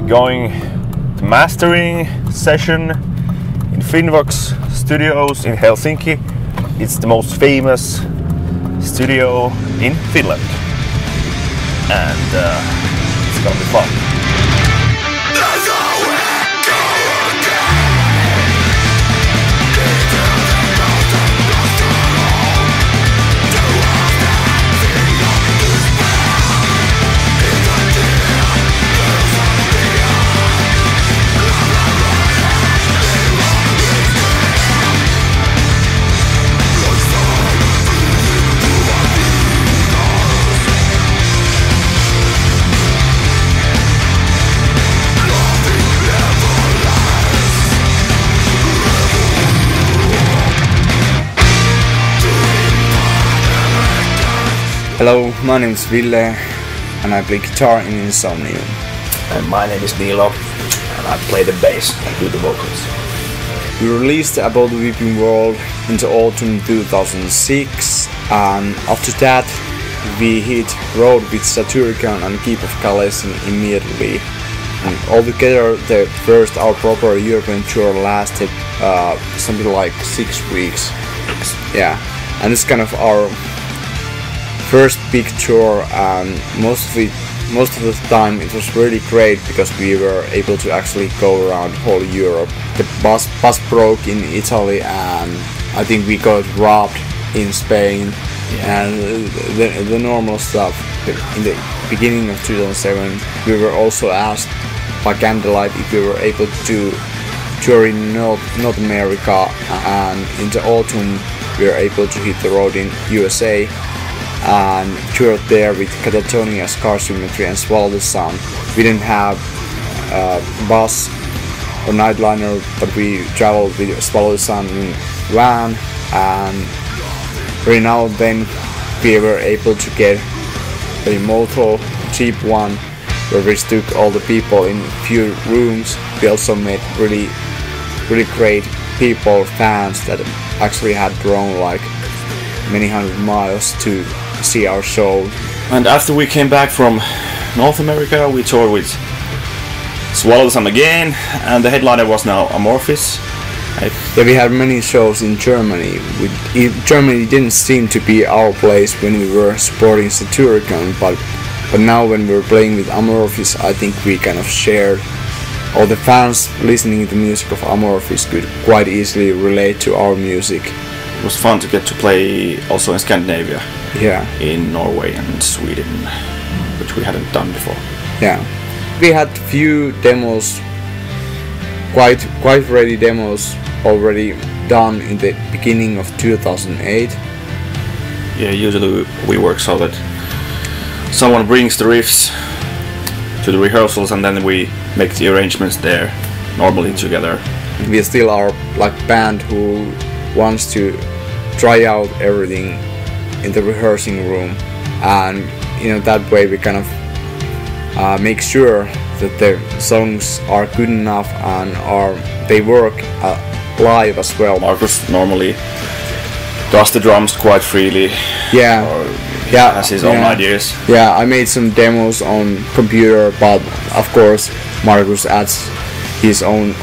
we're going to mastering session in Finvox Studios in Helsinki. It's the most famous studio in Finland, and it's gonna be fun. Hello, my name is Ville and I play guitar in INSOMNIUM. And my name is Niilo and I play the bass and do the vocals. We released Above the Weeping World in the autumn 2006, and after that we hit road with Satyricon and Keep of Kalessin immediately. And altogether our proper European tour lasted something like 6 weeks. Yeah, and it's kind of our first big tour, and most of the time it was really great because we were able to actually go around whole Europe. The bus broke in Italy, and I think we got robbed in Spain, and the normal stuff. In the beginning of 2007 we were also asked by Candlelight if we were able to tour in North America, and in the autumn we were able to hit the road in USA and toured there with Catatonia, Scar Symmetry and Swallow the Sun. We didn't have bus or nightliner, but we traveled with Swallow the Sun in van, and every now and then we were able to get a motel, cheap one, where we took all the people in few rooms. We also met really great people, fans that actually had drawn like many hundred miles to see our show. And after we came back from North America, we toured with Swallow the Sun again, and the headliner was now Amorphis. Yeah, we had many shows in Germany. Germany didn't seem to be our place when we were supporting Satyricon, but now when we were playing with Amorphis, I think we kind of shared. All the fans listening to the music of Amorphis could quite easily relate to our music. It was fun to get to play also in Scandinavia. Yeah. In Norway and Sweden, which we hadn't done before. Yeah. We had few demos, quite ready demos already done in the beginning of 2008. Yeah, usually we work so that someone brings the riffs to the rehearsals and then we make the arrangements there, normally together. We still are like band who wants to try out everything in the rehearsing room, and that way we kind of make sure that the songs are good enough and they work live as well. Markus normally does the drums quite freely. Yeah. Has his own ideas. Yeah, I made some demos on computer, but of course Markus adds his own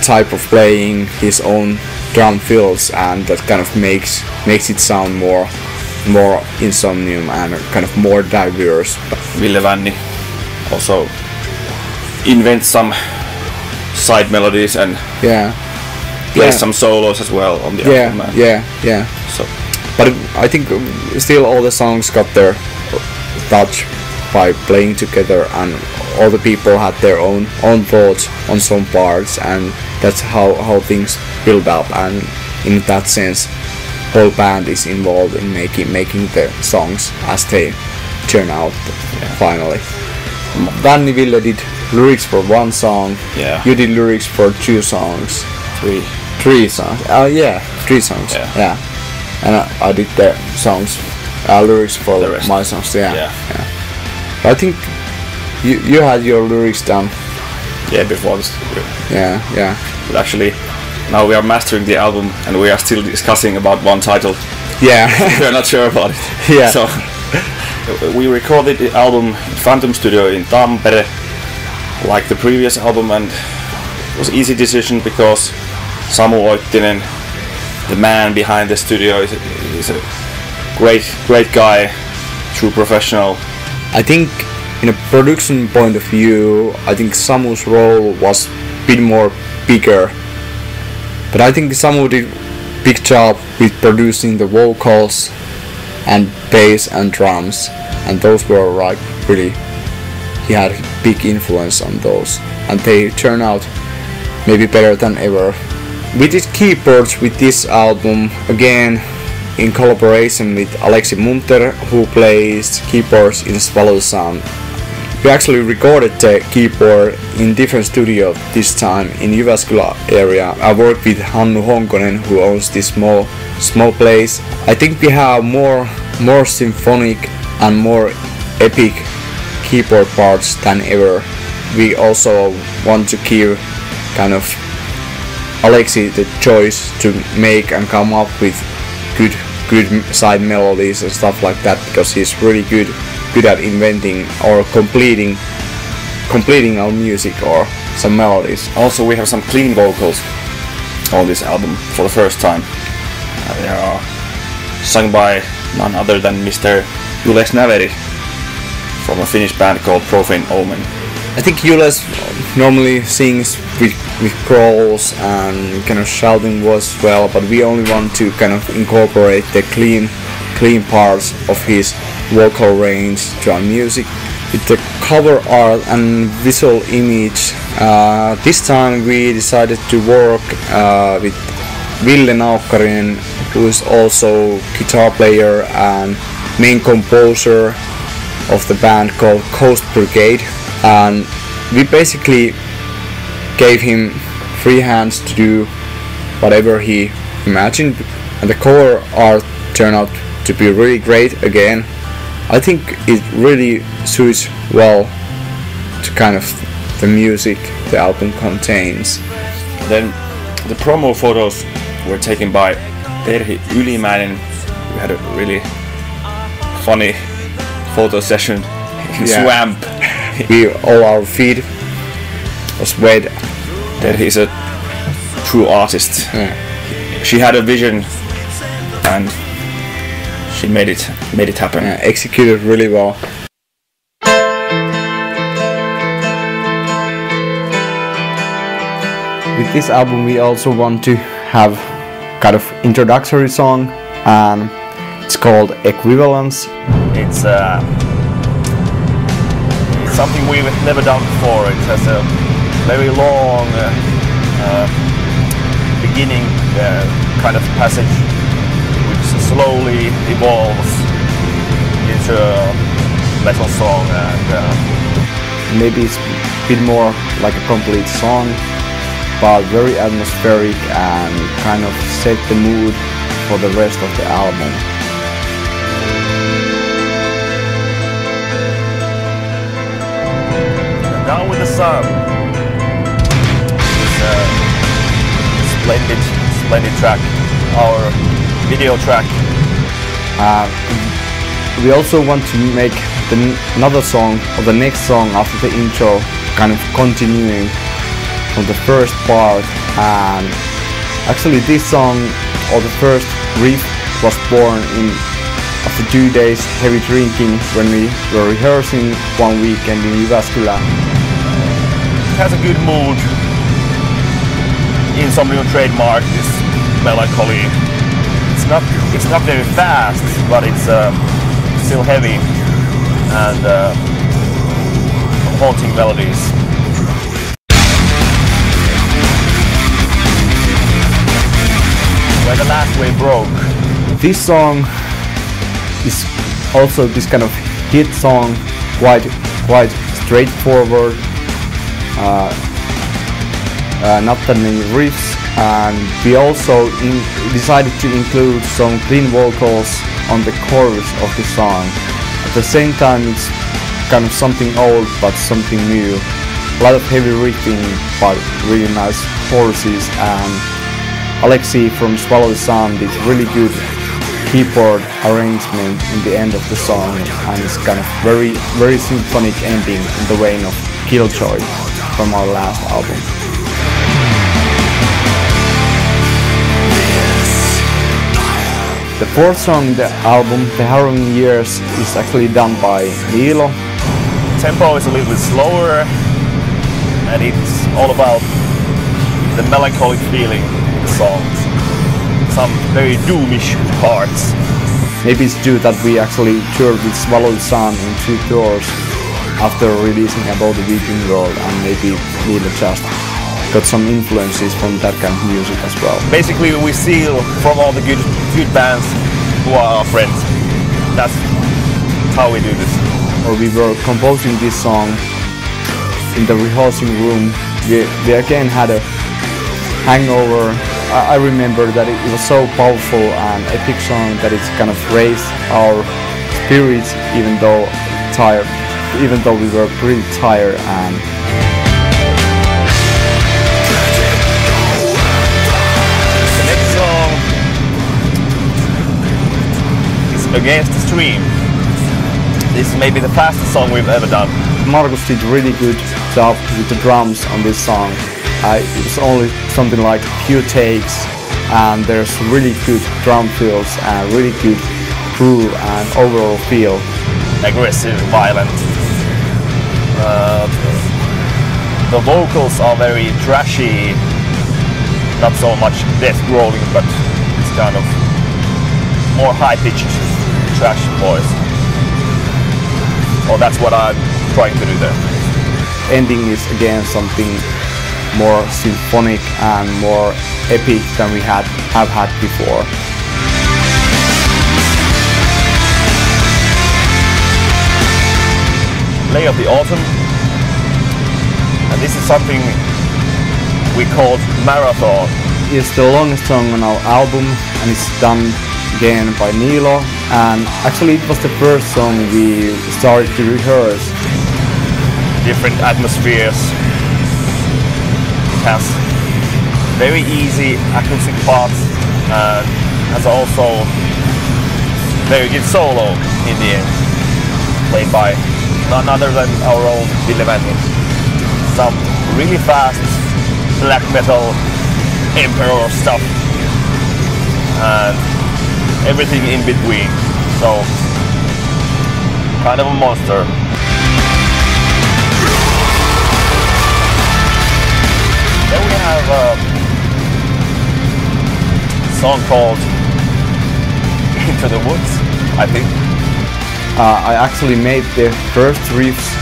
type of playing, his own drum fills, and that kind of makes it sound more INSOMNIUM and kind of more diverse. Ville Vanni also invents some side melodies and plays some solos as well on the album. Yeah. So, but I think still all the songs got their touch by playing together, and all the people had their own thoughts on some parts, and that's how things build up, and in that sense whole band is involved in making the songs as they turn out finally. Danny Ville did lyrics for one song. Yeah. You did lyrics for 2 songs. 3 songs. 3 songs. Yeah. And I did the songs, lyrics for my songs. Yeah. I think you had your lyrics done. Yeah, before this. Yeah. But actually, now we are mastering the album and we are still discussing about one title. Yeah. We are not sure about it. Yeah. So we recorded the album in Phantom Studio in Tampere, like the previous album, and it was an easy decision because Samu Oittinen, the man behind the studio, is a great guy, true professional. I think in a production point of view, I think Samu's role was a bit more bigger, but I think Samu did a big job with producing the vocals and bass and drums, and those were like really, he had a big influence on those, and they turned out maybe better than ever. We did keyboards with this album, again in collaboration with Aleksi Munter, who plays keyboards in Swallow Sound. We actually recorded the keyboard in different studio this time in Jyväskylä area. I worked with Hannu Honkonen, who owns this small place. I think we have more symphonic and more epic keyboard parts than ever. We also want to give kind of Aleksi the choice to make and come up with good side melodies and stuff like that, because he's really good at inventing or completing our music or some melodies. Also, we have some clean vocals on this album for the first time. They are sung by none other than Mr. Jules Näveri from a Finnish band called Profane Omen. I think Jules normally sings with crawls and kind of shouting voice as well, but we only want to kind of incorporate the clean parts of his vocal range to our music. With the cover art and visual image, this time we decided to work with Ville Naukkarinen, who is also guitar player and main composer of the band called Coast Brigade, and we basically gave him free hands to do whatever he imagined, and the cover art turned out to be really great again. I think it really suits well to kind of the music the album contains. Then the promo photos were taken by Terhi Ylimäinen. We had a really funny photo session in swamp. All our feed was wet. Terhi is a true artist. Yeah. She had a vision and she made it happen. Yeah, executed really well. With this album we also want to have kind of introductory song, and it's called Equivalence. It's something we've never done before. It has a very long beginning kind of passage, which slowly evolves into a metal song, and maybe it's a bit more like a complete song, but very atmospheric and kind of set the mood for the rest of the album. And Down with the Sun is a splendid track, our video track. We also want to make another song, or the next song after the intro, kind of continuing from the first part, and actually this song, or the first riff, was born after 2 days heavy drinking when we were rehearsing one weekend in Jyväskylä. It has a good mood. INSOMNIUM trademark is melancholy. It's not very fast, but it's still heavy and haunting melodies. Where the Last Wave Broke. This song is also this kind of hit song, quite straightforward, not that many riffs, and we also decided to include some clean vocals on the chorus of the song. At the same time, it's kind of something old but something new. A lot of heavy riffing but really nice choruses, and Aleksi from Swallow Sound did really good keyboard arrangement in the end of the song, and it's kind of very symphonic ending in the vein of Killjoy from our last album. The fourth song in the album, The Harrowing Years, is actually done by Niilo. Tempo is a little bit slower, and it's all about the melancholic feeling in the songs. Some very doomish parts. Maybe it's due that we actually toured with Swallowed Sun in 2 tours after releasing Above the Weeping World, and maybe Niilo just got some influences from that kind of music as well. Basically, we steal from all the good bands who are our friends. That's how we do this. Or we were composing this song in the rehearsing room. We again had a hangover. I remember that it was so powerful and epic song that it's kind of raised our spirits even though we were pretty tired. And the next song is Against the Stream. This is maybe the fastest song we've ever done. Markus did really good job with the drums on this song. It was only something like a few takes, and there's really good drum fills and really good groove and overall feel. Aggressive, violent. The vocals are very trashy, not so much death growling, but it's kind of more high-pitched trash voice. Well, that's what I'm trying to do there. Ending is again something more symphonic and more epic than we have had before. Play of the Autumn, and this is something we called Marathon. It's the longest song on our album, and it's done again by Niilo, and actually it was the first song we started to rehearse. Different atmospheres. It has very easy acoustic parts and has also very good solo in the end, played by none other than our own Ville Vanni. Some really fast black metal emperor stuff and everything in between, so kind of a monster. Then we have a song called Into the Woods, I think. I actually made the first riffs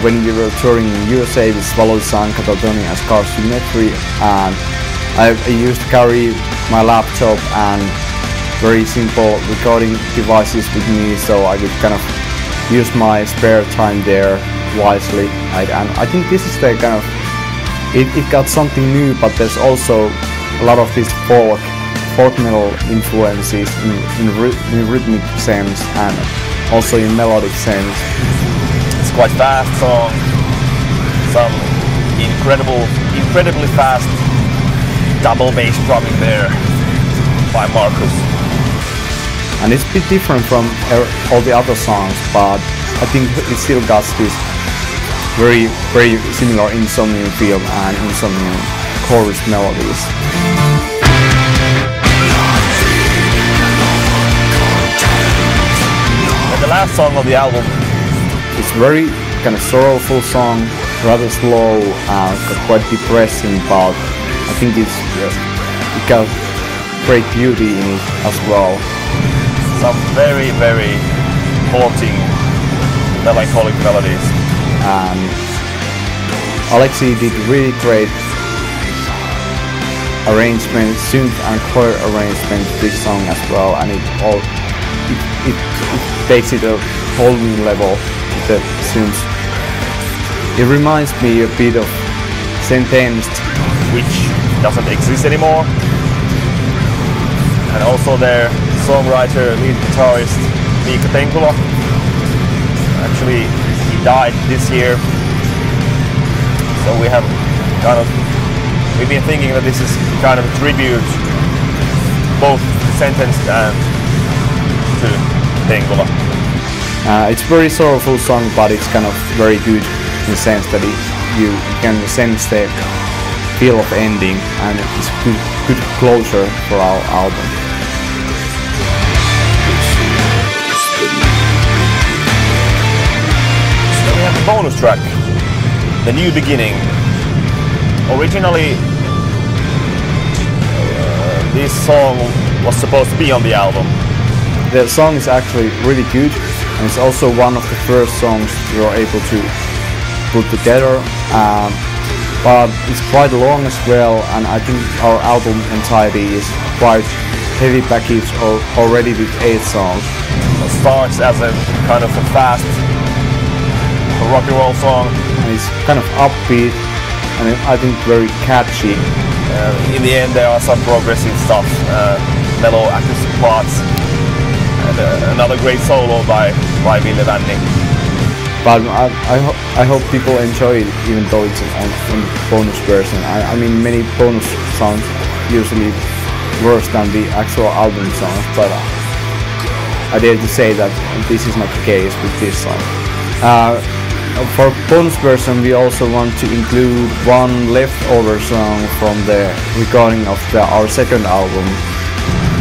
when we were touring in USA with Swallowed Sun, Catatonia and Scar Symmetry, and I used to carry my laptop and very simple recording devices with me, so I could kind of use my spare time there wisely. And I think this is the kind of it got something new, but there's also a lot of these folk metal influences in rhythmic sense and also in melodic sense. It's quite fast song, some incredibly fast double bass drumming there by Markus. And it's a bit different from all the other songs, but I think it still got this very similar INSOMNIUM feel and INSOMNIUM chorus melodies. And the last song of the album, it's very kind of sorrowful song, rather slow and quite depressing, but I think it got great beauty in it as well. Some very haunting melancholic melodies. And Alexei did really great arrangement, synth and choir arrangement to this song as well, and it takes it a whole new level with the synths. It reminds me a bit of Sentenced, which doesn't exist anymore, and also their songwriter, lead guitarist Miikka Tenkula. Actually, he died this year, so we've been thinking that this is kind of a tribute both to Sentenced and to Tenkula. It's a very sorrowful song, but it's kind of very good in the sense that you can sense the feel of ending, and it's good closure for our album. We have a bonus track, The New Beginning. Originally, this song was supposed to be on the album. The song is actually really good, and it's also one of the first songs we were able to put together. But it's quite long as well, and I think our album entirety is quite heavy package already with 8 songs. It starts as a kind of a fast rock and roll song. And it's kind of upbeat, and I think very catchy. In the end there are some progressive stuff, mellow acoustic parts, and another great solo by Ville Vanning. But I hope people enjoy it, even though it's in bonus version. I mean, many bonus songs usually worse than the actual album songs, but I dare to say that this is not the case with this song. For bonus version, we also want to include one leftover song from the recording of our second album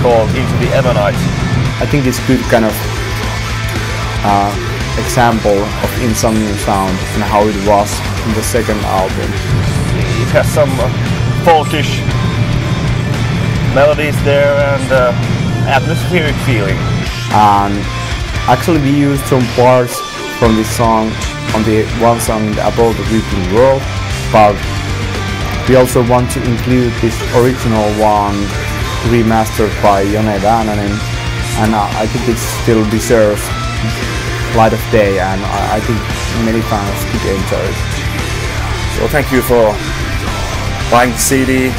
called Into the Ebonite. I think it's good kind of example of INSOMNIUM sound and how it was in the second album. It has some folkish melodies there and atmospheric feeling. And actually we used some parts from this song on the one song About the Weeping World, but we also want to include this original one remastered by Jone Väänänen, and I think it still deserves light of day, and I think many fans could enjoy it. So thank you for buying the CD,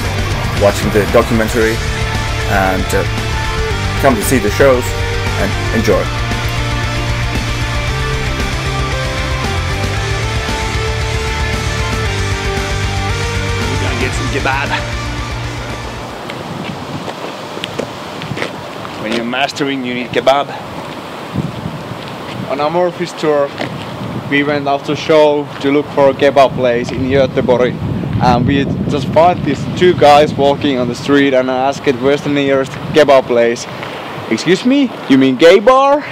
watching the documentary, and come to see the shows and enjoy. We're gonna get some kebab. When you're mastering, you need kebab. On Amorphis tour, we went out to show to look for a kebab place in Göteborg, and we just found these 2 guys walking on the street, and I asked where's the nearest kebab place. Excuse me, you mean gay bar?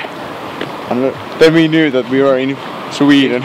And then we knew that we were in Sweden.